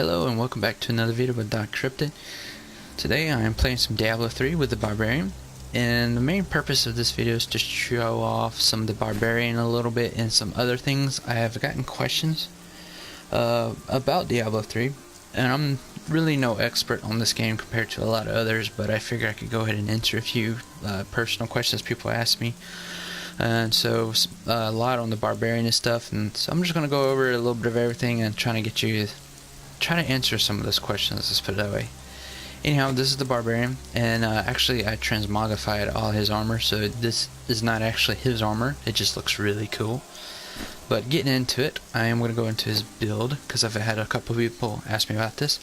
Hello and welcome back to another video with Cryptid. Today I am playing some Diablo 3 with the Barbarian, and the main purpose of this video is to show off some of the Barbarian a little bit and some other things. I have gotten questions about Diablo 3, and I'm really no expert on this game compared to a lot of others, but I figure I could go ahead and answer a few personal questions people ask me. And so a lot on the Barbarian and stuff, and so I'm just going to go over a little bit of everything and try to answer some of those questions, let's put it that way. Anyhow, this is the Barbarian, and actually I transmogrified all his armor, so this is not actually his armor, it just looks really cool. But getting into it, I am going to go into his build, because I've had a couple of people ask me about this.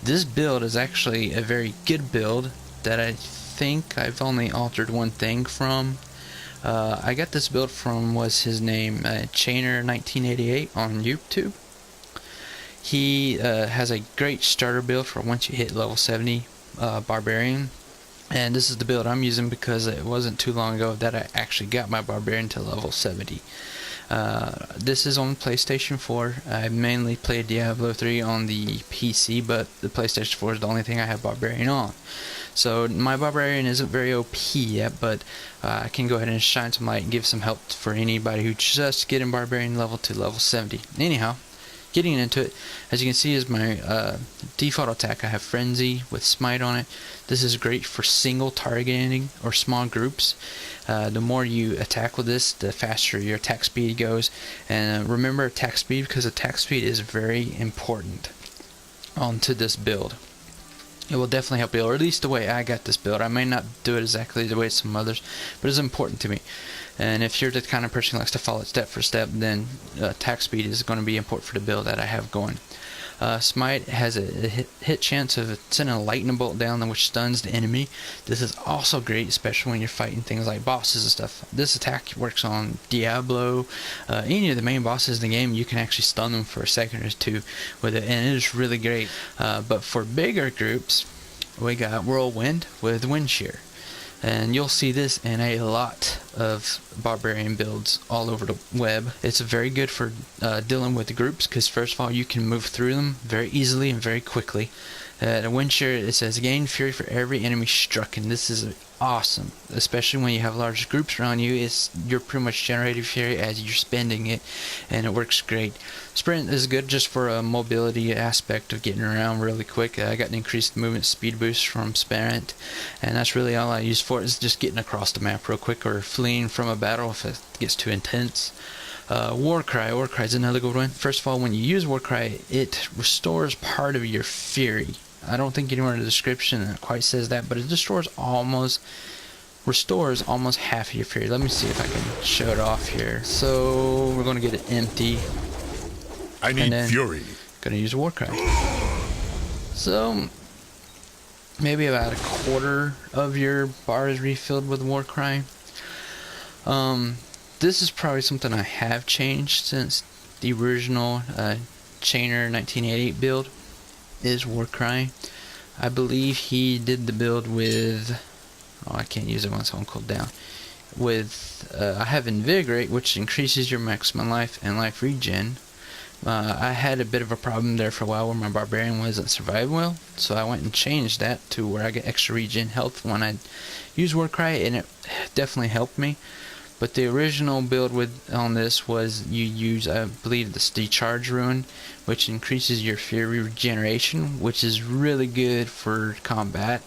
This build is actually a very good build that I think I've only altered one thing from. I got this build from, was his name, Chainer1988 on YouTube. He has a great starter build for once you hit level 70 Barbarian, and this is the build I'm using because it wasn't too long ago that I actually got my Barbarian to level 70. This is on PlayStation 4. I mainly played Diablo 3 on the PC, but the PlayStation 4 is the only thing I have Barbarian on. So my Barbarian isn't very OP yet, but I can go ahead and shine some light and give some help for anybody who just getting Barbarian level to level 70. Anyhow, getting into it, as you can see is my default attack. I have Frenzy with Smite on it. This is great for single targeting or small groups. The more you attack with this, the faster your attack speed goes. And remember attack speed, because attack speed is very important onto this build. It will definitely help you, or at least the way I got this build. I may not do it exactly the way some others, but it's important to me. And if you're the kind of person who likes to follow it step for step, then attack speed is going to be important for the build that I have going. Smite has a hit chance of sending a lightning bolt down which stuns the enemy. This is also great, especially when you're fighting things like bosses and stuff. This attack works on Diablo, any of the main bosses in the game. You can actually stun them for a second or two with it, and it is really great. But for bigger groups, we got Whirlwind with Wind Shear. And you'll see this in a lot of Barbarian builds all over the web. It's very good for dealing with the groups, because first of all you can move through them very easily and very quickly. The Wind Shear, it says gain fury for every enemy struck, and this is awesome, especially when you have large groups around you. You're pretty much generating fury as you're spending it, and it works great. Sprint is good just for a mobility aspect of getting around really quick. I got an increased movement speed boost from Sprint, and that's really all I use for it, is just getting across the map real quick or fleeing from a battle if it gets too intense. Warcry is another good one. First of all, when you use Warcry, it restores part of your fury. I don't think anywhere in the description it quite says that, but it restores almost half of your fury. Let me see if I can show it off here. So we're going to get it empty. I need fury. Going to use Warcry. So maybe about a quarter of your bar is refilled with Warcry. This is probably something I have changed since the original Chainer 1988 build. Is Warcry. I believe he did the build with, I can't use it once I'm cooled down, with I have Invigorate, which increases your maximum life and life regen. I had a bit of a problem there for a while where my Barbarian wasn't surviving well, so I went and changed that to where I get extra regen health when I use Warcry, and it definitely helped me. But the original build on this was you use, I believe, this Decharge Rune, which increases your fury regeneration, which is really good for combat,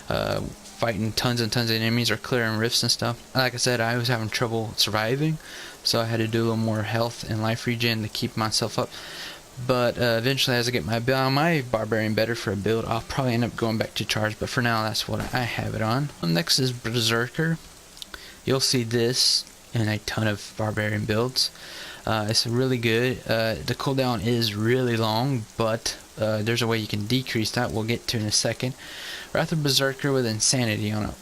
fighting tons and tons of enemies or clearing rifts and stuff. Like I said, I was having trouble surviving, so I had to do a little more health and life regen to keep myself up. But eventually, as I get my Barbarian better for a build, I'll probably end up going back to Charge, but for now that's what I have it on. Next is Berserker. You'll see this in a ton of Barbarian builds. It's really good. The cooldown is really long, but there's a way you can decrease that. We'll get to in a second. Wrath of Berserker with Insanity on it.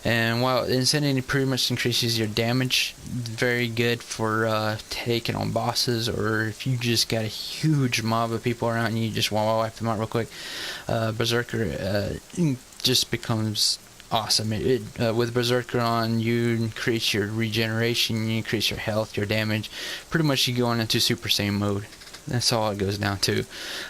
And while Insanity pretty much increases your damage, very good for taking on bosses, or if you just got a huge mob of people around and you just want to wipe them out real quick, Berserker just becomes awesome. With Berserker on, you increase your regeneration, you increase your health, your damage. Pretty much you go on into Super Saiyan mode. That's all it goes down to.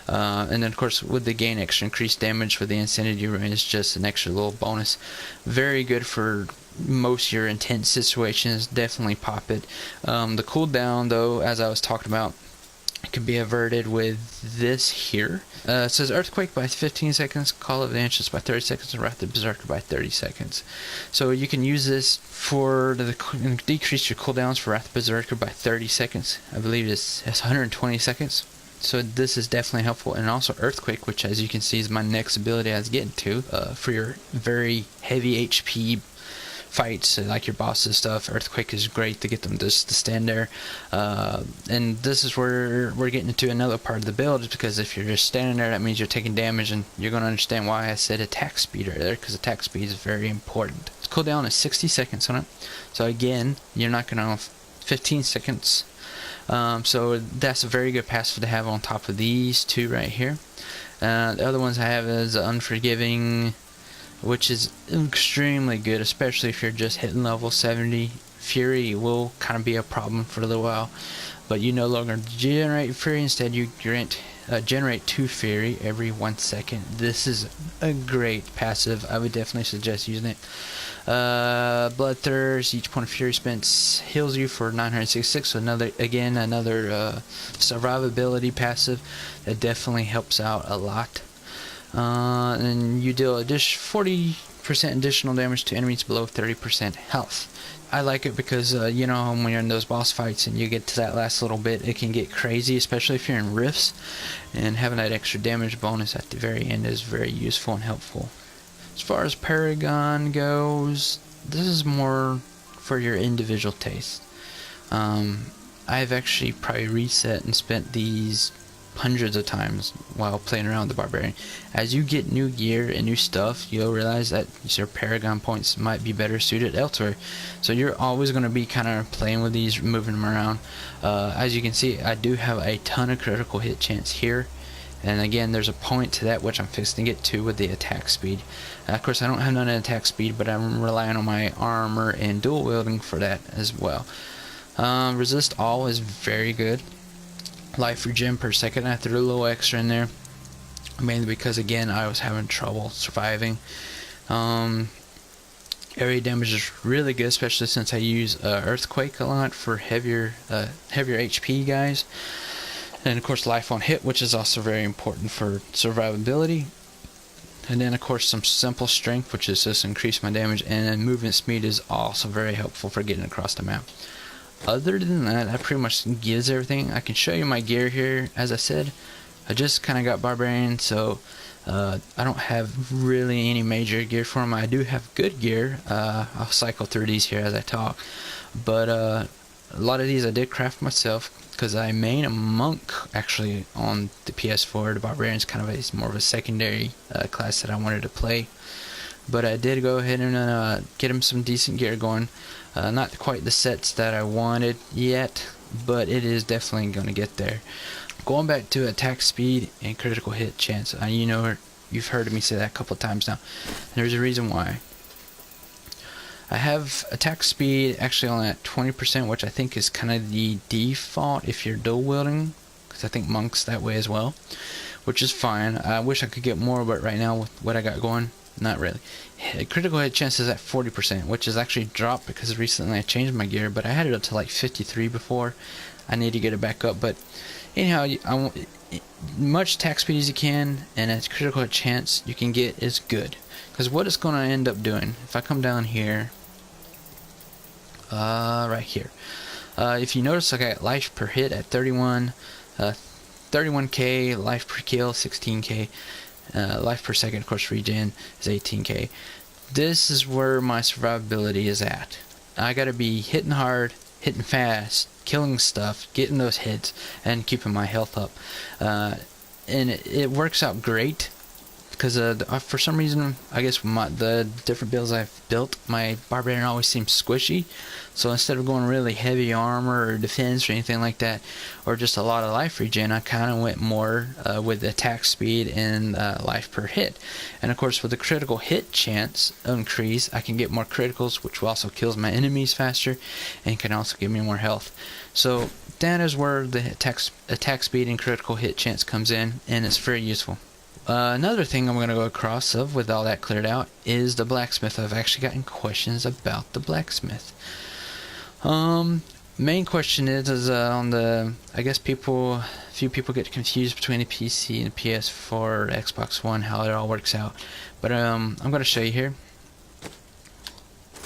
And then of course with the gain extra increased damage for the insanity rune is just an extra little bonus. Very good for most of your intense situations. Definitely pop it. The cooldown though, as I was talking about, it can be averted with this here. It says Earthquake by 15 seconds, Call of the Ancients by 30 seconds, and Wrath of the Berserker by 30 seconds. So you can use this for decrease your cooldowns for Wrath of the Berserker by 30 seconds. I believe it's 120 seconds. So this is definitely helpful. And also Earthquake, which as you can see is my next ability I was getting to, for your very heavy HP fights, like your bosses stuff. Earthquake is great to get them just to stand there. And this is where we're getting into another part of the build, because if you're just standing there, that means you're taking damage, and you're going to understand why I said attack speed right there, because attack speed is very important. Its cooldown is 60 seconds on it. So again, you're not going to have 15 seconds. So that's a very good passive to have on top of these two right here. The other ones I have is Unforgiving, which is extremely good, especially if you're just hitting level 70. Fury will kind of be a problem for a little while, but you no longer generate Fury. Instead, you generate 2 Fury every 1 second. This is a great passive. I would definitely suggest using it. Bloodthirst, each point of Fury spent heals you for 966. So another survivability passive that definitely helps out a lot. And you deal 40% additional damage to enemies below 30% health. I like it because, you know, when you're in those boss fights and you get to that last little bit, it can get crazy, especially if you're in rifts. And having that extra damage bonus at the very end is very useful and helpful. As far as Paragon goes, this is more for your individual taste. I've actually probably reset and spent these hundreds of times while playing around with the Barbarian. As you get new gear and new stuff, you'll realize that your Paragon points might be better suited elsewhere. So you're always going to be kind of playing with these, moving them around. As you can see, I do have a ton of critical hit chance here. And again, there's a point to that which I'm fixing to get to with the attack speed. Of course, I don't have none of attack speed, but I'm relying on my armor and dual wielding for that as well. Resist all is very good. Life regen per second. I threw a little extra in there, mainly because again I was having trouble surviving. Area damage is really good, especially since I use Earthquake a lot for heavier HP guys. And of course life on hit, which is also very important for survivability. And then of course some simple strength, which is just increase my damage, and then movement speed is also very helpful for getting across the map. Other than that pretty much gives everything. I can show you my gear here. As I said, I just kind of got Barbarian, so I don't have really any major gear for him. I do have good gear. I'll cycle through these here as I talk, but a lot of these I did craft myself, because I main a monk actually on the PS4. The Barbarian is kind of more of a secondary class that I wanted to play. But I did go ahead and get him some decent gear going. Not quite the sets that I wanted yet, but it is definitely going to get there. Going back to attack speed and critical hit chance, you know, you've heard me say that a couple of times now. And there's a reason why. I have attack speed actually only at 20%, which I think is kind of the default if you're dual wielding, because I think monk's that way as well, which is fine. I wish I could get more, but right now with what I got going, not really. Critical hit chance is at 40%, which is actually dropped because recently I changed my gear, but I had it up to like 53 before. I need to get it back up, but anyhow, I want much attack speed as you can, and a critical hit chance you can get is good. Because what it's going to end up doing, if I come down here, right here, if you notice I got life per hit at 31, 31k, life per kill 16k, life per second, of course, regen is 18k. This is where my survivability is at. I gotta be hitting hard, hitting fast, killing stuff, getting those hits, and keeping my health up. And it works out great, because for some reason, I guess the different builds I've built, my Barbarian always seems squishy. So instead of going really heavy armor or defense or anything like that, or just a lot of life regen, I kind of went more with attack speed and life per hit. And of course with the critical hit chance increase, I can get more criticals, which also kills my enemies faster and can also give me more health. So that is where the attack speed and critical hit chance comes in, and it's very useful. Another thing I'm going to go across with all that cleared out is the blacksmith. I've actually gotten questions about the blacksmith. Main question is on the, I guess few people get confused between the PC and the PS4 or Xbox One, how it all works out. But I'm going to show you here.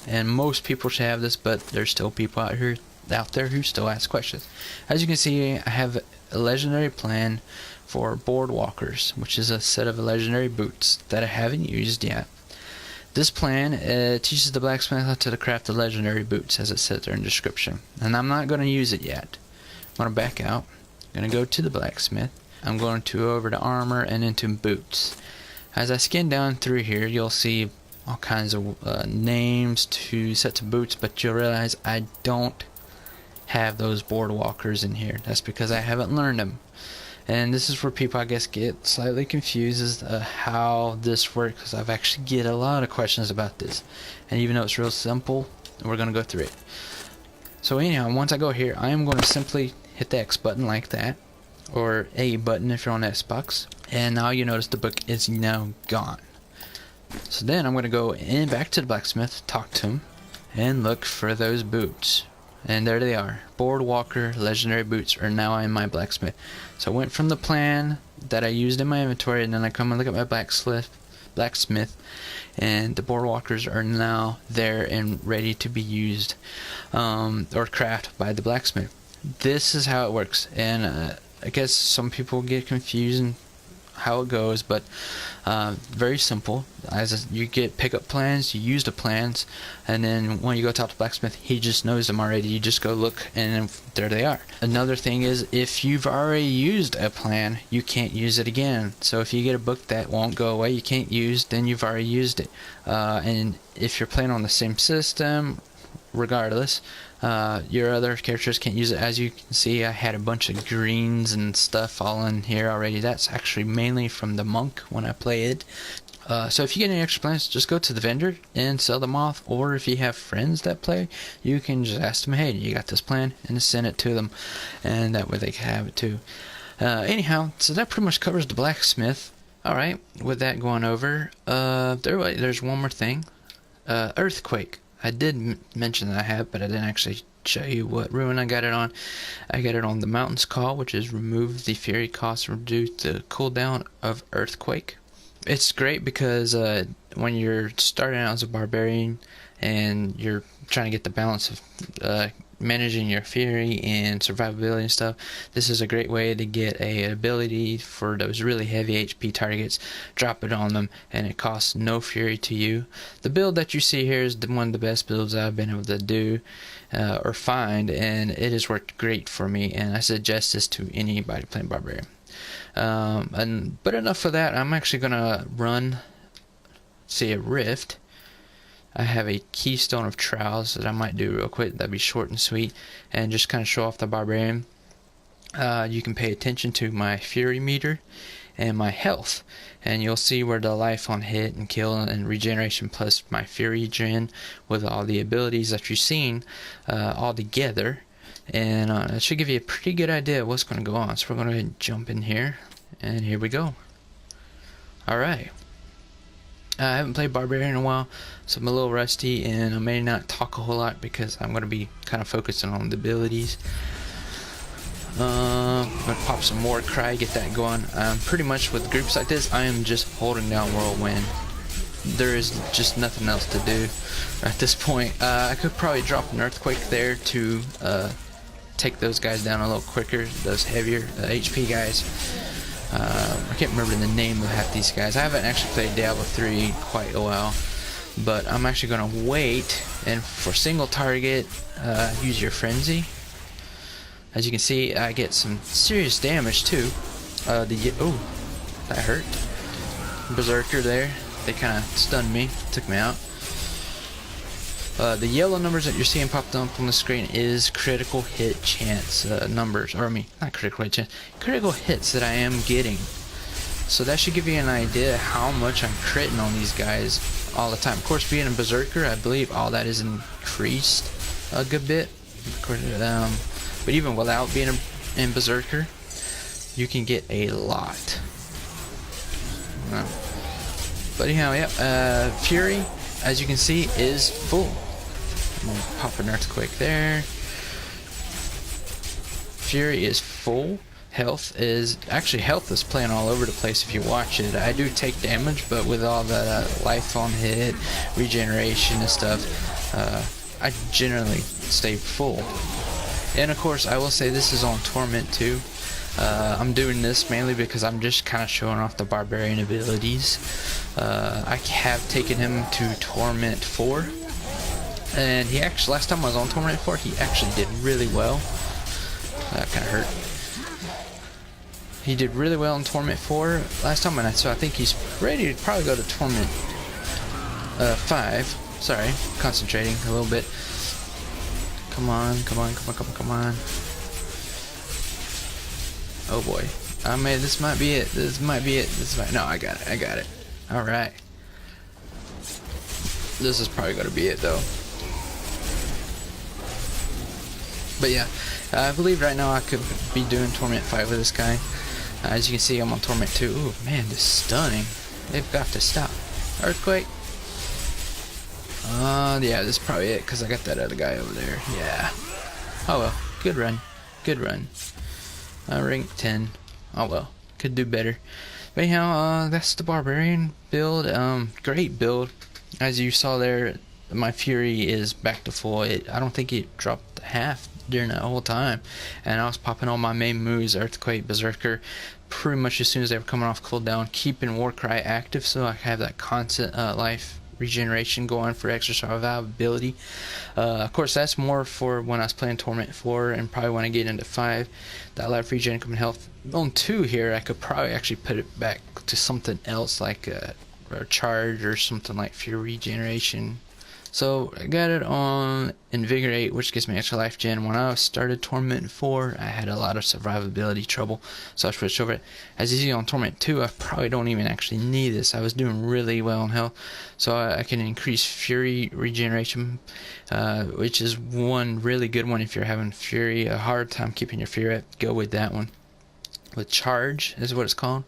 And most people should have this, but there's still people out there who still ask questions. As you can see, I have a legendary plan for Boardwalkers, which is a set of legendary boots that I haven't used yet. This plan teaches the blacksmith how to craft the legendary boots, as it says there in the description. And I'm not going to use it yet. I'm going to back out. I'm going to go to the blacksmith. I'm going to go over to armor and into boots. As I scan down through here, you'll see all kinds of names set to boots, but you'll realize I don't have those Boardwalkers in here. That's because I haven't learned them. And this is where people, I guess, get slightly confused as to how this works, because I've actually get a lot of questions about this. And even though it's real simple, we're going to go through it. So anyhow, once I go here, I am going to simply hit the X button like that, or A button if you're on Xbox. And now you notice the book is now gone. So then I'm going to go back to the blacksmith, talk to him, and look for those boots. And there they are. Boardwalker legendary boots are now in my blacksmith. So I went from the plan that I used in my inventory, and then I come and look at my blacksmith, and the Boardwalkers are now there and ready to be used or crafted by the blacksmith. This is how it works, and I guess some people get confused in how it goes, but very simple. As you pick up plans, you use the plans, and then when you go talk to the blacksmith, he just knows them already. You just go look, and there they are. Another thing is, if you've already used a plan, you can't use it again. So if you get a book that won't go away, you can't use, then you've already used it. And if you're playing on the same system, regardless, your other characters can't use it. As you can see, I had a bunch of greens and stuff all in here already. That's actually mainly from the monk when I play it. So if you get any extra plans, just go to the vendor and sell them off, or if you have friends that play, you can just ask them, hey, you got this plan, and send it to them, and that way they can have it too. Anyhow, so that pretty much covers the blacksmith. Alright, with that going over, there's one more thing. Earthquake. I did mention that I have, but I didn't actually show you what rune I got it on. I got it on the Mountain's Call, which is remove the fury cost, reduce the cooldown of Earthquake. It's great because when you're starting out as a barbarian and you're trying to get the balance of managing your fury and survivability and stuff, this is a great way to get an ability for those really heavy HP targets, drop it on them, and it costs no fury to you. The build that you see here is one of the best builds I've been able to do or find, and it has worked great for me, and I suggest this to anybody playing barbarian. But enough of that. I'm actually gonna run, a rift. I have a keystone of trials that I might do real quick. That'd be short and sweet, and just kind of show off the barbarian. You can pay attention to my fury meter and my health, and you'll see where the life on hit and kill and regeneration plus my fury gen with all the abilities that you've seen all together. And it should give you a pretty good idea of what's going to go on. So we're going to go ahead and jump in here, and here we go. Alright. I haven't played Barbarian in a while, so I'm a little rusty, and I may not talk a whole lot because I'm going to be kind of focusing on the abilities. I'm going to pop some more cry, get that going. Pretty much with groups like this, I am just holding down Whirlwind. There is just nothing else to do at this point. I could probably drop an Earthquake there to take those guys down a little quicker, those heavier HP guys. I can't remember the name of half these guys. I haven't actually played Diablo 3 quite a while, but I'm actually going to wait, and for single target, use your Frenzy. As you can see, I get some serious damage too. Oh, that hurt. Berserker there. They kind of stunned me, took me out. The yellow numbers that you're seeing popped up on the screen is critical hit chance numbers, or not critical hit chance, critical hits that I am getting. So that should give you an idea how much I'm critting on these guys all the time. Of course, being a berserker, I believe all that is increased a good bit. Of course, but even without being in Berserker, you can get a lot. But anyhow, yeah, Fury, as you can see, is full. Pop an earthquake there. Fury is full. Health is playing all over the place if you watch it. I do take damage, but with all the life on hit, regeneration and stuff, I generally stay full. And of course, I will say this is on Torment too. I'm doing this mainly because I'm just kind of showing off the barbarian abilities. I have taken him to Torment 4, and he actually, last time I was on Torment 4, he actually did really well. That kind of hurt. He did really well in Torment 4 last time, and so I think he's ready to probably go to Torment 5. Sorry, concentrating a little bit. Come on. Oh boy. This might be it. No, I got it. Alright. This is probably gonna be it though. But yeah, I believe right now I could be doing Torment 5 with this guy. As you can see, I'm on Torment 2. Ooh, man, this is stunning. They've got to stop. Earthquake. Yeah, this is probably it, because I got that other guy over there. Yeah. Oh well, good run. Rank 10. Oh well, could do better. But anyhow, that's the Barbarian build. Great build. As you saw there, my Fury is back to full. I don't think it dropped half during that whole time, and I was popping all my main moves, Earthquake, Berserker, pretty much as soon as they were coming off cooldown, keeping Warcry active so I have that constant life regeneration going for extra survivability. Of course, that's more for when I was playing Torment 4, and probably when I get into 5, that life regen coming health. On 2 here, I could probably actually put it back to something else, like a charge or something like Fury regeneration. So I got it on Invigorate, which gives me extra life gen. When I started Torment 4, I had a lot of survivability trouble, so I switched over it. As you see on Torment 2, I probably don't even actually need this. I was doing really well in health, so I can increase Fury regeneration, which is one really good one if you're having Fury, a hard time keeping your Fury up. Go with that one. With Charge is what it's called.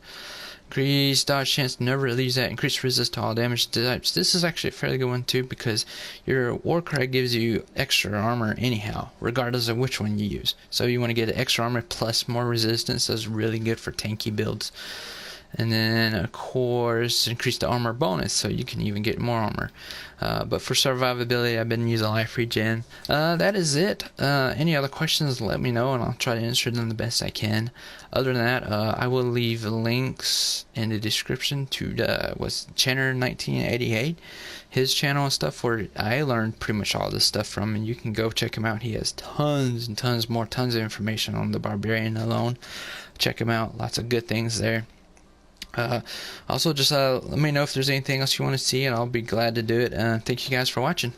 Increase dodge chance never leaves that. Increase resist to all damage types. This is actually a fairly good one too, because your Warcry gives you extra armor anyhow, regardless of which one you use. So you want to get extra armor plus more resistance. That's really good for tanky builds. And then of course increase the armor bonus, so you can even get more armor. But for survivability, I've been using life regen. That is it. Any other questions, let me know and I'll try to answer them the best I can. Other than that, I will leave links in the description to Channer 1988, his channel and stuff, where I learned pretty much all this stuff from, and you can go check him out. He has tons and tons of information on the Barbarian alone. Check him out. Lots of good things there. Also, just let me know if there's anything else you want to see, and I'll be glad to do it. Thank you guys for watching.